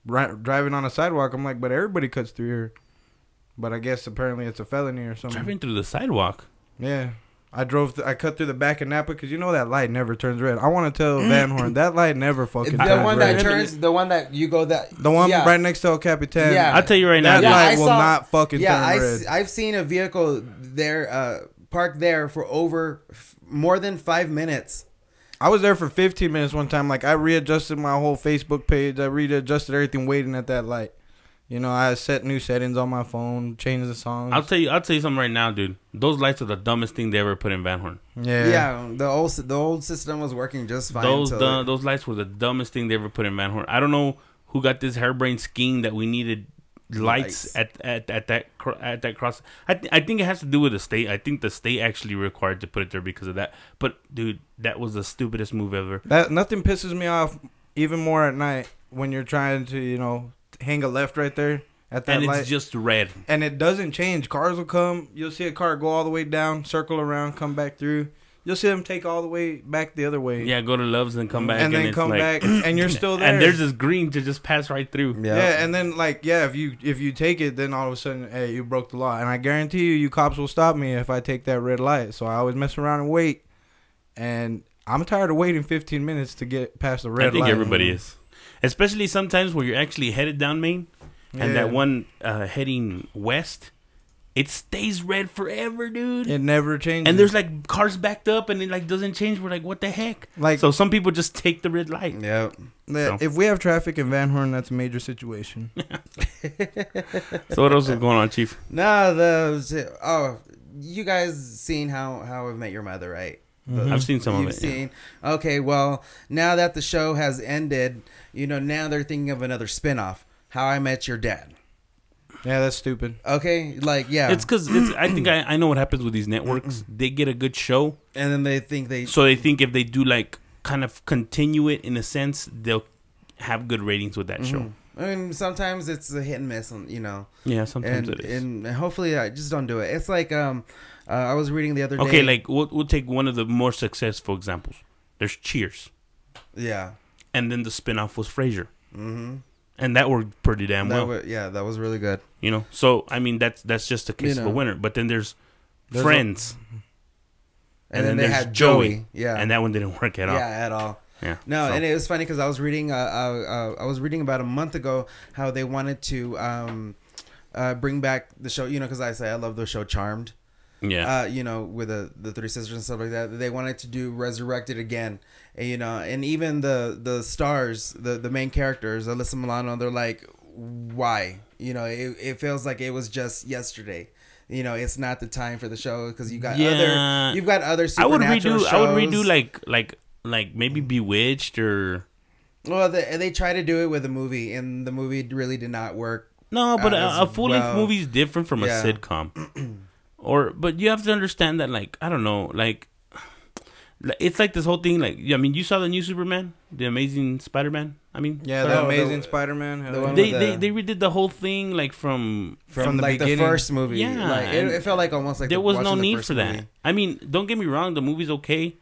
driving on a sidewalk. I'm like, but everybody cuts through here. But I guess apparently it's a felony or something. Driving through the sidewalk. Yeah. I cut through the back of Napa because you know that light never turns red. I want to tell Van Horn that light never fucking turns red. The one that turns, the one that you go that. The one right next to El Capitan. Yeah. I'll tell you right now. That light will not fucking turn red. I've seen a vehicle there, parked there for more than 5 minutes. I was there for 15 minutes one time. Like, I readjusted my whole Facebook page. I readjusted everything waiting at that light. You know, I set new settings on my phone, changed the songs. I'll tell you something right now, dude. Those lights are the dumbest thing they ever put in Van Horn. Yeah. The old system was working just fine. Those lights were the dumbest thing they ever put in Van Horn. I don't know who got this harebrained scheme that we needed lights at that cross. I think it has to do with the state. I think the state actually required to put it there because of that. But dude, that was the stupidest move ever. Nothing pisses me off even more at night when you're trying to, you know, hang a left right there at that light. And it's just red. And it doesn't change. Cars will come. You'll see a car go all the way down, circle around, come back through. You'll see them take all the way back the other way. Yeah, go to Love's and come back. And then come back, and you're still there. And there's this green to just pass right through. Yeah, and then, like, if you take it, then all of a sudden, hey, you broke the law. And I guarantee you cops will stop me if I take that red light. So I always mess around and wait. And I'm tired of waiting 15 minutes to get past the red light. I think everybody is. Especially sometimes where you're actually headed down Main, and that one heading west, it stays red forever, dude. It never changes. And there's like cars backed up, and it like doesn't change. We're like, what the heck? Like, so some people just take the red light. Yeah. If we have traffic in Van Horn, that's a major situation. So what else is going on, Chief? You guys seen how I Met Your Mother, right? I've seen some of it. Seen? Yeah. Okay, well, now that the show has ended, you know, now they're thinking of another spinoff, How I Met Your Dad. Yeah, that's stupid. Okay, like, yeah. It's because I think I know what happens with these networks. They get a good show, and then they think so they think if they do like kind of continue it in a sense, they'll have good ratings with that show. I mean, sometimes it's a hit and miss, you know. Yeah, sometimes it is. And hopefully, I just don't do it. It's like I was reading the other day. Okay, like we'll take one of the more successful examples. There's Cheers. Yeah. And then the spinoff was Frasier. Mm-hmm. And that worked pretty damn well. That was really good. You know, so I mean that's just a case of a winner. But then there's Friends, and then they had Joey. Yeah, and that one didn't work at all. Yeah, at all. Yeah. No, and it was funny because I was reading about a month ago how they wanted to bring back the show. You know, because I say I love the show Charmed. Yeah. You know, with the three sisters and stuff like that. They wanted to do Resurrected again. And, you know, and even the stars, the main characters, Alyssa Milano, they're like, why? You know, it feels like it was just yesterday. You know, it's not the time for the show because you got other supernatural shows. I would redo like maybe Bewitched or. Well, they tried to do it with a movie, and the movie really did not work. No, but a full length movie is different from a sitcom. But you have to understand that, like, I don't know, like, it's like this whole thing, like, I mean, you saw the new Superman, the Amazing Spider-Man. I mean, the Amazing Spider-Man. They redid the whole thing, like from the like beginning. The first movie. Yeah, like, it felt like almost like there was no need for that. Movie. I mean, don't get me wrong, the movie's okay.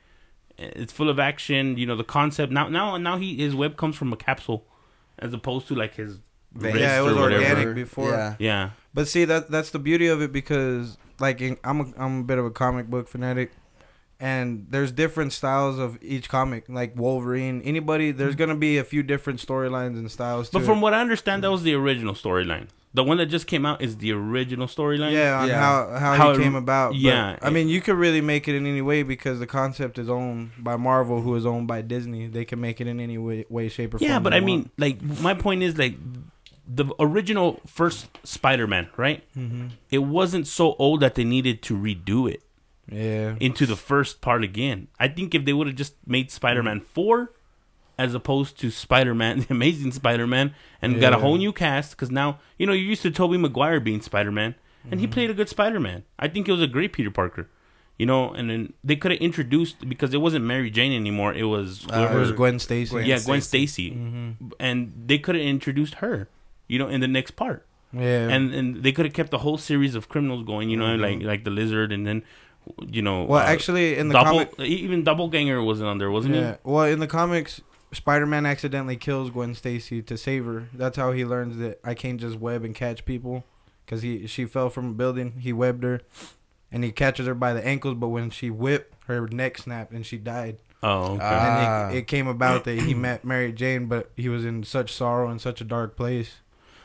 It's full of action. You know, the concept now his web comes from a capsule, as opposed to like his wrist it was or whatever. organic before. Yeah. But see, that's the beauty of it because like I'm a bit of a comic book fanatic, and there's different styles of each comic. Like Wolverine, anybody, there's gonna be a few different storylines and styles. But from what I understand, that was the original storyline. The one that just came out is the original storyline. Yeah, on how it came about. Yeah, but, I mean, you could really make it in any way because the concept is owned by Marvel, who is owned by Disney. They can make it in any way, shape, or form. Yeah, but I mean, like, my point is, like, the original first Spider-Man, right? Mm-hmm. It wasn't so old that they needed to redo it. Yeah. Into the first part again. I think if they would have just made Spider-Man 4 as opposed to Spider-Man, the Amazing Spider-Man, and got a whole new cast, because now, you know, you're used to Tobey Maguire being Spider-Man, and he played a good Spider-Man. I think it was a great Peter Parker. You know, and then they could have introduced, because it wasn't Mary Jane anymore. It was It was Gwen Stacy. Gwen Stacy, and they could have introduced her. You know, in the next part. Yeah. And they could have kept the whole series of criminals going. You know, like the Lizard, and then you know. Well, actually, in the even Doppelganger wasn't on there, wasn't he? Well, in the comics, Spider-Man accidentally kills Gwen Stacy to save her. That's how he learns that I can't just web and catch people, because she fell from a building. He webbed her, and he catches her by the ankles. But when she whipped, her neck snapped and she died. Oh, okay. And it came about that he met Mary Jane, but he was in such sorrow and such a dark place.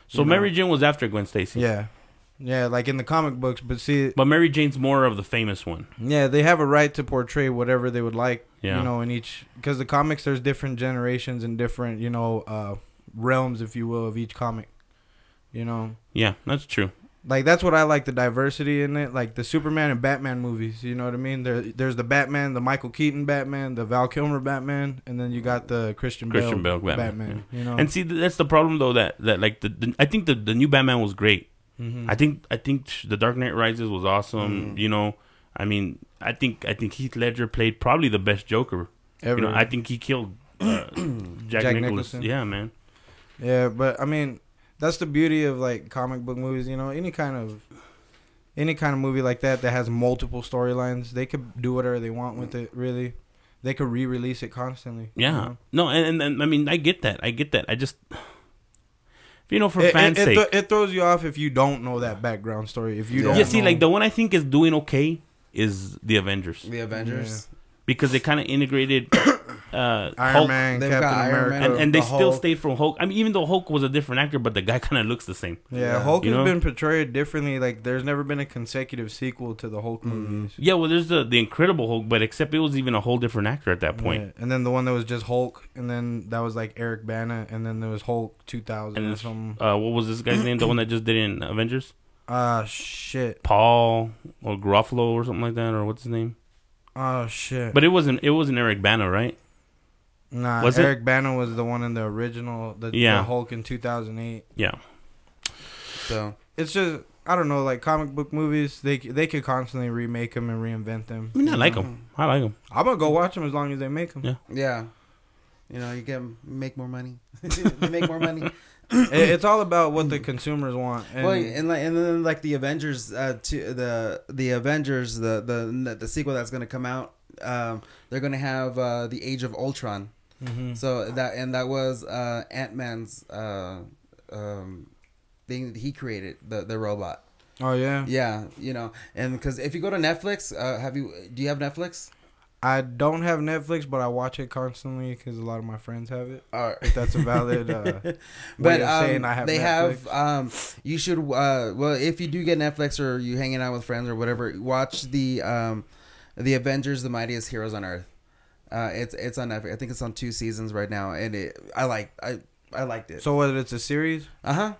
So Mary Jane was after Gwen Stacy. Yeah, like in the comic books. But Mary Jane's more of the famous one. Yeah, they have a right to portray whatever they would like. Yeah. You know, in each, because the comics, there's different generations and different, you know, realms, if you will, of each comic. You know. Yeah, that's true. Like, that's what I like, the diversity in it. Like the Superman and Batman movies, you know what I mean? There's the Batman, the Michael Keaton Batman, the Val Kilmer Batman, and then you got the Christian Bale Batman. Yeah. You know? And see, that's the problem though, that like I think the new Batman was great. Mm-hmm. I think the Dark Knight Rises was awesome. You know, I mean, I think Heath Ledger played probably the best Joker ever. You know, I think he killed Jack Nicholson. Yeah, man. Yeah, but I mean, that's the beauty of like comic book movies. You know, any kind of movie like that has multiple storylines. They could do whatever they want with it. Really, they could re-release it constantly. Yeah, you know? No, and I mean, I get that. I just, you know, for fans' sake, it throws you off if you don't know that background story. If you don't, see, like the one I think is doing okay is the Avengers. The Avengers. Because they kind of integrated Iron Hulk. Man, They've Captain got Iron America, Man. And they The still Hulk. stayed from Hulk. I mean, even though Hulk was a different actor, but the guy kind of looks the same. Yeah, Hulk You has know? been portrayed differently. Like, there's never been a consecutive sequel to the Hulk movies. Yeah, well, there's the Incredible Hulk, but except it was even a whole different actor at that point. Yeah. And then the one that was just Hulk, and then that was like Eric Bana, and then there was Hulk 2000 And or it's, something. what was this guy's name? The one that just did it in Avengers? Shit. Paul or Gruffalo or something like that, or what's his name? Oh, shit. But it wasn't Eric Bana, right? Nah, Was it? Eric Bana was the one in the original, the Hulk in 2008. Yeah. So It's just, I don't know, like comic book movies, they could constantly remake them and reinvent them. I mean, I like them. I like them. I'm gonna go watch them as long as they make them. Yeah. yeah, you know, you make more money. You make more money. It's all about what the consumers want. And Well, and then like the Avengers, the Avengers, the sequel that's gonna come out, they're gonna have the Age of Ultron. Mhm. So that was Ant-Man's thing that he created, the robot. Oh yeah. Yeah, you know, and because if you go to Netflix, do you have Netflix? I don't have Netflix, but I watch it constantly because a lot of my friends have it. If that's a valid but way of saying I have they Netflix. have you should well, if you do get Netflix or you hanging out with friends or whatever, watch the Avengers, the Mightiest Heroes on Earth. It's on Netflix. I think it's on 2 seasons right now, and I liked it. So whether it's a series,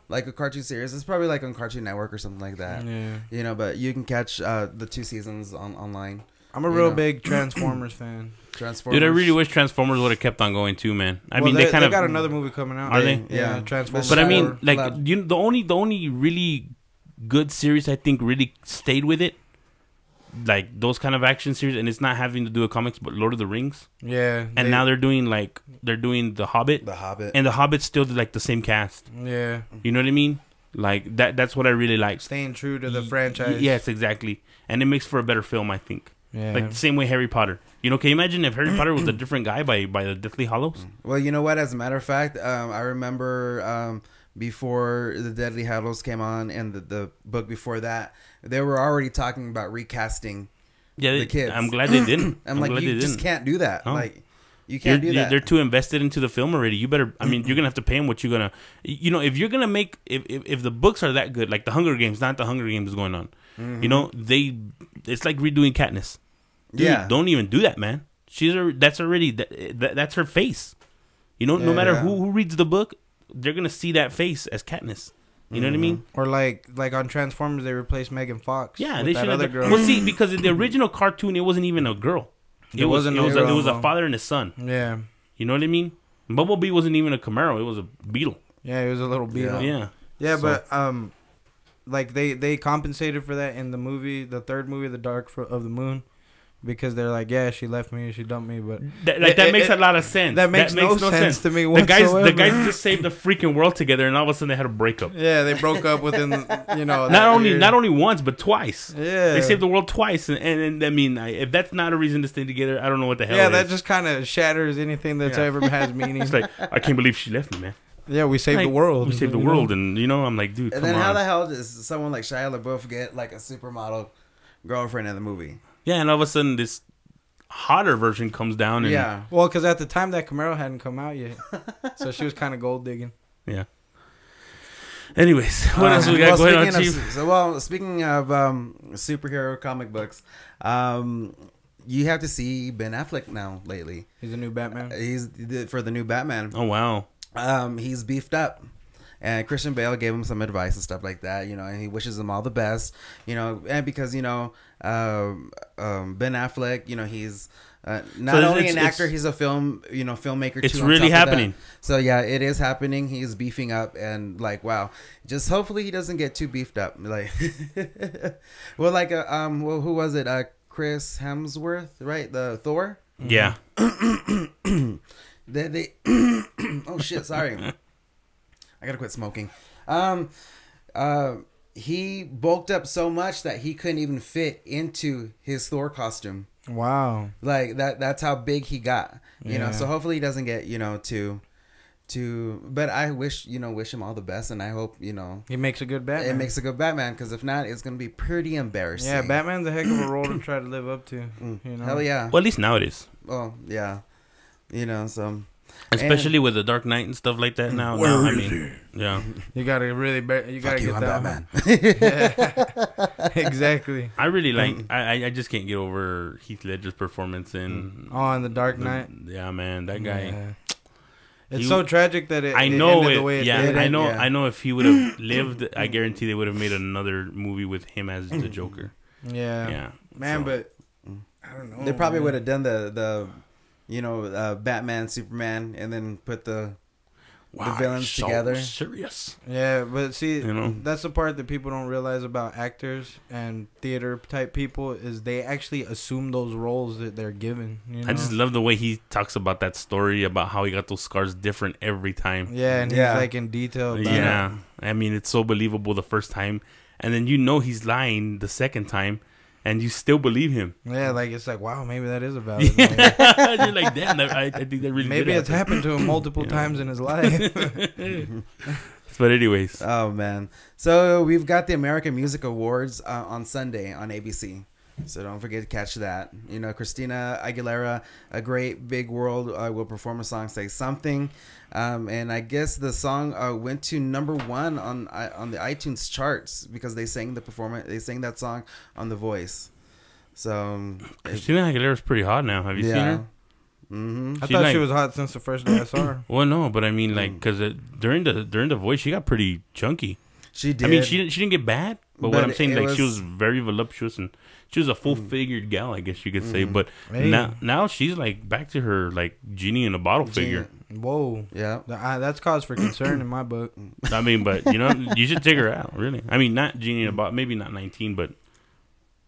Like a cartoon series. It's probably like on Cartoon Network or something like that. yeah. You know, but you can catch the 2 seasons online. I'm a real big Transformers fan. Transformers. Dude, I really wish Transformers would have kept on going too, man. I mean, they they kind of got another movie coming out. Are they? Yeah. Transformers. But I mean, 4. like, Lab. the only really good series I think really stayed with it, like those kind of action series, and it's not having to do with comics, but Lord of the Rings. Yeah. And now they're doing The Hobbit, The Hobbit. and The Hobbit's still like the same cast. Yeah. You know what I mean? Like that's what I really like. Staying true to the franchise. Yes, exactly, and it makes for a better film, I think. Yeah. Like the same way Harry Potter. You know, can you imagine if Harry Potter was a different guy by the Deathly Hallows? Well, you know what? As a matter of fact, I remember before the Deadly Hallows came on, and the book before that, they were already talking about recasting the kids. I'm glad they didn't. I'm like, glad you they just didn't. can't do that. No. Like, you can't do that. They're too invested into the film already. You better. I mean, you're gonna have to pay them what you're gonna. You know, if you're gonna make if the books are that good, like the Hunger Games, not the Hunger Games going on. You know, it's like redoing Katniss. Dude, Yeah. don't even do that, man. That's her face. You know, no matter Yeah. who reads the book, they're gonna see that face as Katniss. You know what I mean? Or like on Transformers, they replaced Megan Fox. Yeah, with they that should other have. girl. Well, see, because in the original cartoon, it wasn't even a girl. It wasn't a It girl, was a no. father and a son. Yeah. You know what I mean? Bumblebee wasn't even a Camaro. It was a Beetle. Yeah, it was a little beetle. Yeah. Yeah, So- but like they compensated for that in the movie, the third movie, The Dark of the Moon. because they're like, yeah, she left me, she dumped me, but that makes a lot of sense. That makes no sense to me The whatsoever. guys just saved the freaking world together, and all of a sudden they had a breakup. Yeah, they broke up within, you know. Not only once, but twice. Yeah, They saved the world twice, and I mean, if that's not a reason to stay together, I don't know what the hell. Yeah, it that is. just kind of shatters anything that's Yeah. ever has meaning. It's like, I can't believe she left me, man. Yeah, we saved the Like, world. We saved the you world, know? and I'm like, dude, And come then on. how the hell does someone like Shia LaBeouf get like a supermodel girlfriend in the movie? Yeah, and all of a sudden this hotter version comes down, and Yeah. Well, because at the time that Camaro hadn't come out yet, so she was kind of gold digging. yeah. Anyways, what else we got? Go ahead, on, Chief. Speaking of superhero comic books, you have to see Ben Affleck now lately. He's a new Batman. He's for the new Batman. Oh wow. He's beefed up. And Christian Bale gave him some advice and stuff like that, you know, and he wishes him all the best, you know, and because, you know, Ben Affleck, you know, he's not only an actor, he's a filmmaker too. It's on really top of that. happening. So yeah, it is happening. He's beefing up, and like, wow, just hopefully he doesn't get too beefed up. Like, well, like, who was it? Chris Hemsworth, right? The Thor. Yeah. They oh shit, sorry. I gotta quit smoking. He bulked up so much that he couldn't even fit into his Thor costume. Wow. Like that's how big he got. You know, Yeah. so hopefully he doesn't get, you know, too but I wish him all the best, and I hope, you know, He makes a good Batman. it makes a good Batman, because if not, it's gonna be pretty embarrassing. Yeah, Batman's a heck of a role to try to live up to. You know? Hell yeah. Well, at least now it is. Well, yeah. You know, so Especially with the Dark Knight and stuff like that now. I mean, yeah. You gotta really, you gotta get I'm that Batman. one. Exactly. I really like. I just can't get over Heath Ledger's performance in. Oh, in the Dark Knight. Yeah, man, that guy. Yeah. It's He- so tragic that it. I it know ended it. the way it Yeah, did. I know. Yeah. I know. If he would have lived, I guarantee they would have made another movie with him as the Joker. Yeah. Yeah, Man, so- but I don't know. They probably man. would have done the Batman, Superman, and then put the villains so together. Serious. Yeah, but see, You know? that's the part that people don't realize about actors and theater type people is they actually assume those roles that they're given. You know? I just love the way he talks about that story about how he got those scars different every time. yeah, and Yeah. he's like in detail. About Yeah, I mean it's so believable the first time, and then he's lying the second time, and you still believe him. it. Yeah, like it's like wow, maybe that is a valid. movie. You're like, damn, I think that really Maybe did it's happen. happened to him multiple times in his life. But anyways, Oh man! So we've got the American Music Awards on Sunday on ABC. So don't forget to catch that. You know, Christina Aguilera, A Great Big World, will perform a song, Say Something. And I guess the song went to #1 on the iTunes charts because they sang that song on The Voice. So Christina Aguilera's pretty hot now. Have you seen her? Mm-hmm. I She's thought like- she was hot since the first day I saw her. Well, no, but I mean, like, because during the Voice, she got pretty chunky. She did. I mean, she didn't get bad, but what But I'm saying, it like, she was- was very voluptuous and she was a full-figured gal, I guess you could say. But Hey. now she's like back to her like genie in a bottle figure. Whoa. Yeah. That's cause for concern in my book. I mean, but you should take her out, really. I mean, not genie in a bottle, maybe not 19, but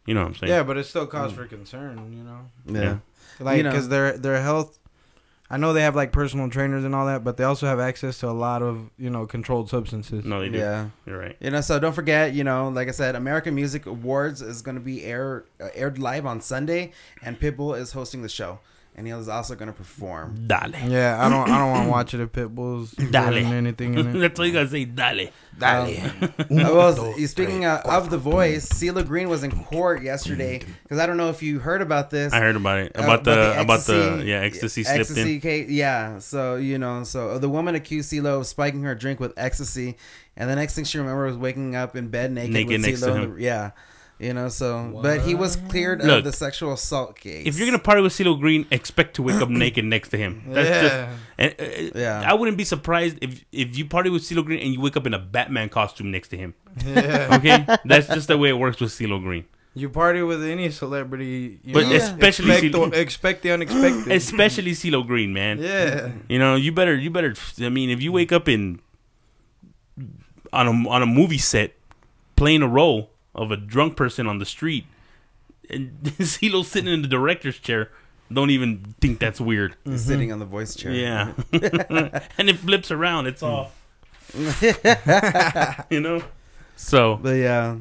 you know what I'm saying. Yeah, but it's still cause for concern, you know. Yeah. Like, You know. because their health. I know they have like personal trainers and all that, but they also have access to a lot of controlled substances. No, they do. Yeah. You're right. You know, so don't forget, like I said, American Music Awards is going to be aired live on Sunday, and Pitbull is hosting the show, and he's also going to perform. Dale. Yeah, I don't want to watch it if Pitbull's Dale. doing anything in it. That's all you gotta say. Dale. Speaking of The Voice, CeeLo Green was in court yesterday because I don't know if you heard about this. I heard about it. About the Ecstasy slipped in. case. Yeah, so so the woman accused CeeLo of spiking her drink with ecstasy, and the next thing she remembered was waking up in bed naked with next to CeeLo. him. Yeah, but he was cleared Look, of the sexual assault case. If you're gonna party with CeeLo Green, expect to wake up naked next to him. That's Yeah. just. Yeah. I wouldn't be surprised if you party with CeeLo Green and you wake up in a Batman costume next to him. Yeah. Okay, that's just the way it works with CeeLo Green. You party with any celebrity, But Yeah. especially expect the unexpected. especially CeeLo Green, man. Yeah. You better. I mean, if you wake up on a movie set playing a role of a drunk person on the street, and CeeLo's sitting in the director's chair. Don't even think that's weird. He's sitting on the voice chair. Yeah. And it flips around. It's all, you know? So, But yeah,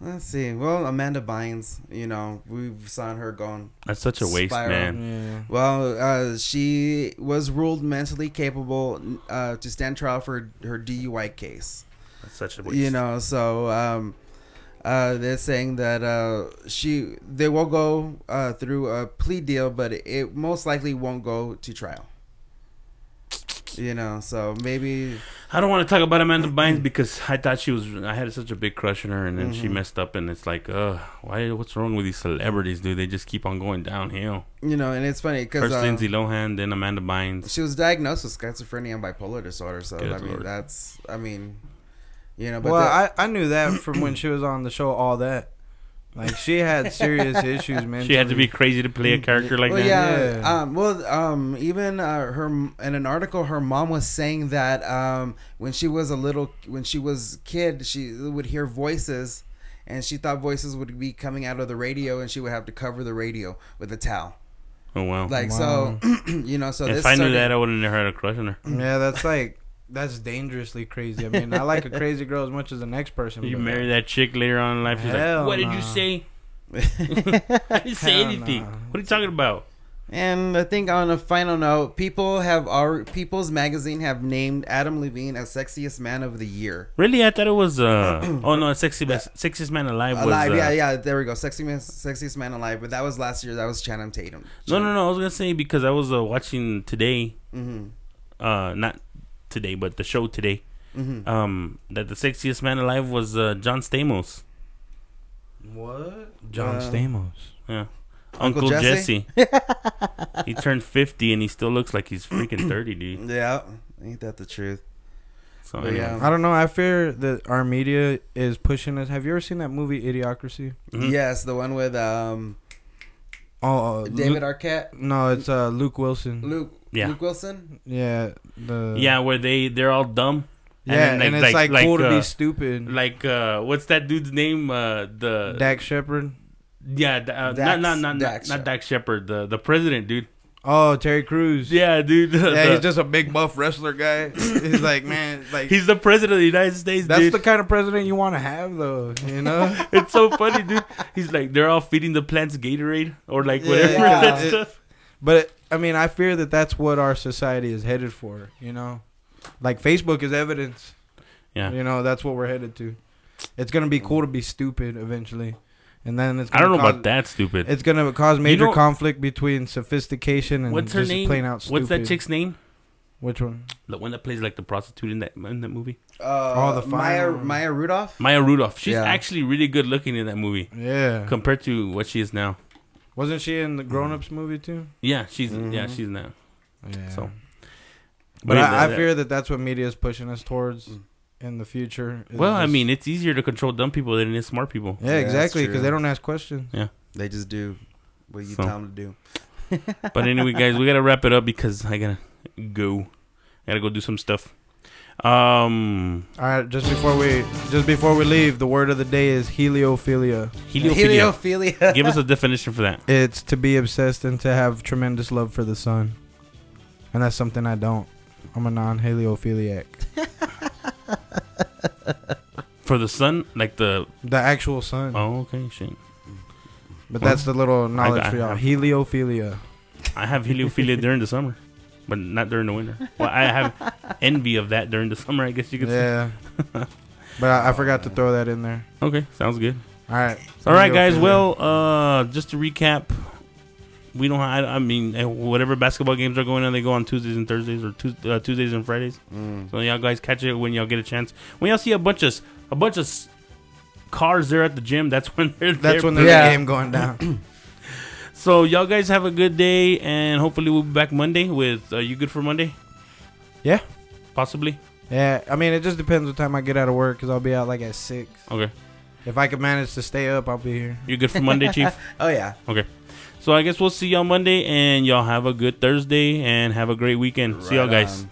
let's see. Well, Amanda Bynes, you know, we've saw her going. that's such a waste, Spiral. man. Yeah. Well, she was ruled mentally capable to stand trial for her DUI case. That's such a waste. You know, so they're saying that they will go through a plea deal, but it most likely won't go to trial. You know, so maybe I don't want to talk about Amanda Bynes because I thought I had such a big crush on her, and then she messed up, and it's like, what's wrong with these celebrities, dude? They just keep on going downhill. you know, and it's funny because First Lindsay Lohan, then Amanda Bynes. she was diagnosed with schizophrenia and bipolar disorder. So Good I mean, Lord. you know, but Well, I knew that from when she was on the show All That. Like, she had serious issues, man. She had to be crazy to play a character like well, that. yeah. Even her in an article, her mom was saying that when she was a kid, she would hear voices, and she thought voices would be coming out of the radio, and she would have to cover the radio with a towel. Oh, wow. Like Wow. so, you know. So If this I knew started- that, I would have never had a crush on her. Yeah, that's dangerously crazy. I mean, I like a crazy girl as much as the next person. You but- marry that chick later on in life. She's like, Hell what did nah. you say? I didn't say Hell anything. nah. What are you talking about? And I think on a final note, People's Magazine have named Adam Levine as sexiest man of the year. Really? I thought it was, Sexiest Man Alive was... Alive, yeah, there we go. Sexiest man alive. But that was last year. That was Channing Tatum. No. I was going to say, because I was watching today, Mm-hmm. not today, but the show today, Mm-hmm. that the Sexiest Man Alive was John Stamos. What? John Uh, Stamos. Yeah. Uncle Uncle Jesse? Jesse. He turned 50 and he still looks like he's freaking 30, dude. Yeah, ain't that the truth? So, But anyway. yeah. I don't know. I fear that our media is pushing us. Have you ever seen that movie Idiocracy? Mhm. Yes, the one with Oh, David Arquette, No, it's Luke Wilson. Yeah. Luke Wilson. Yeah, Yeah, where they're all dumb. yeah, then, and it's like cool to be stupid. Like what's that dude's name? The Dax Shepard. yeah, not Dax Dax Shepard. The president, dude. Oh, Terry Crews. Yeah, dude. Yeah, he's just a big buff wrestler guy. He's like, man, like he's the president of the United States, that's dude. the kind of president you want to have, though. You know? It's so funny, dude. He's like, they're all feeding the plants Gatorade or like whatever Yeah. that stuff. But I mean, I fear that that's what our society is headed for. You know, like Facebook is evidence. Yeah. You know, that's what we're headed to. It's gonna be cool to be stupid eventually, and then it's. I Gonna don't know cause, about that, stupid. It's gonna cause major know- conflict between sophistication and What's her just name? plain out stupid. What's that chick's name? Which one? The one that plays like the prostitute in that movie. the final- Maya Rudolph. Maya Rudolph. She's Yeah. actually really good looking in that movie Yeah. compared to what she is now. Wasn't she in the Grown Ups movie too? Yeah, she's now. Yeah. So, But yeah, I that- fear that that's what media is pushing us towards in the future. is Well, I just- mean, it's easier to control dumb people than it is smart people. yeah, Yeah, exactly, that's because true. they don't ask questions. They just do what you So. tell them to do. But anyway, guys, we gotta wrap it up because I gotta go. I gotta go do some stuff. All right, just before we leave, the word of the day is heliophilia. Heliophilia. Heliophilia. Give us a definition for that. It's to be obsessed and to have tremendous love for the sun, and that's something I don't. I'm a non-heliophiliac. For the sun, like the The actual sun, okay, shit. but that's the little knowledge I for y'all. have- Heliophlia. I have heliophilia during the summer, but not during the winter. Well, I have envy of that during the summer. I guess you could say. Yeah, but I forgot to throw that in there. Okay, sounds good. All right, All right, guys. Heliophilia. Well, just to recap, we don't. I mean, whatever basketball games are going on, they go on Tuesdays and Thursdays or Tuesdays and Fridays. So y'all guys catch it when y'all get a chance. When y'all see a bunch of cars there at the gym, that's when they're That's there. when there's Yeah. a game going down. So y'all guys have a good day, and hopefully we'll be back Monday with. You good for Monday? Yeah. Possibly. Yeah, I mean, it just depends what time I get out of work, because I'll be out like at 6. Okay. If I can manage to stay up, I'll be here. You good for Monday, Chief? Oh yeah. Okay. So I guess we'll see y'all Monday, and y'all have a good Thursday, and have a great weekend. See y'all Right guys. on.